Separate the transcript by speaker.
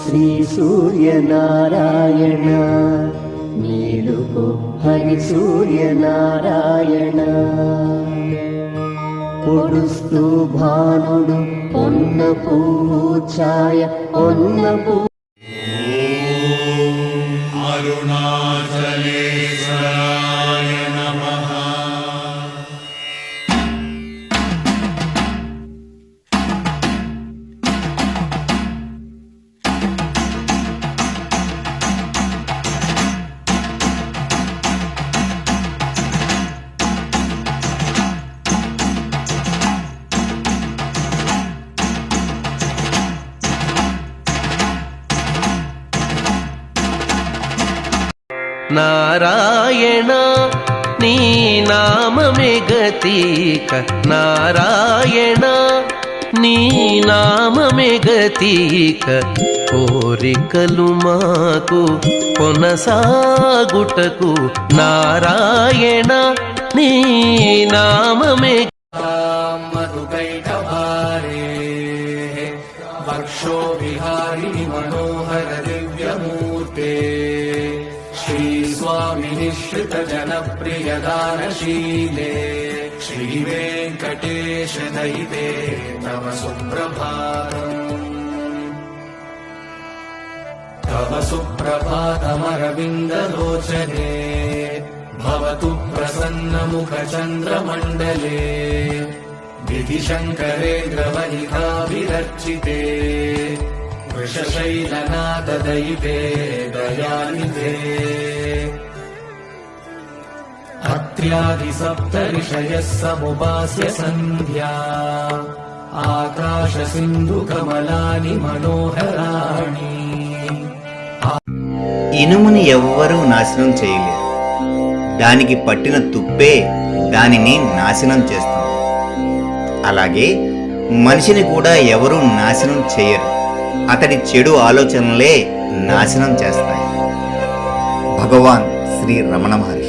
Speaker 1: శ్రీ సూర్యనారాయణ మేలుకో హరి సూర్యనారాయణ. పొడుస్తూ భానుడు పొన్న పువ్వు ఛాయ పొన్న పువ్వు.
Speaker 2: అరుణాచలేశ్వరాయ నమః.
Speaker 3: నారాయణ నీ నామమే గతీక, నారాయణ నీ నామమే గతీక. కోరికలు మాకు కొనసాగుటకు నారాయణ నీ నామమే.
Speaker 2: మధుకైటభారే వక్షో విహారిణి మనోహర దివ్యమూర్తే శ్రీ స్వామి నిశ్రిత జనప్రియ దానశీలే శ్రీ వెంకటేశ దయితే తవ సుప్రభాతం. తవ సుప్రభాతమరవిందలోచనే భవతు ప్రసన్నముఖ చంద్రమండలే విధిశంకరేంద్రవనికాభిరర్చితే వృషశైలనాథ దయితే దయానిధే. అత్ర్యాది సప్తర్షయః సముపాస్య సంధ్యా ఆకాశ సింధు కమలాని మనోహరాణి.
Speaker 4: ఇనుముని ఎవ్వరూ నాశనం చేయలేరు, దానికి పట్టిన తుప్పే దానిని నాశనం చేస్తుంది. అలాగే మనిషిని కూడా ఎవరూ నాశనం చేయరు, అతడి చెడు ఆలోచనలే నాశనం చేస్తాయి. భగవాన్ శ్రీ రమణ మహర్షి.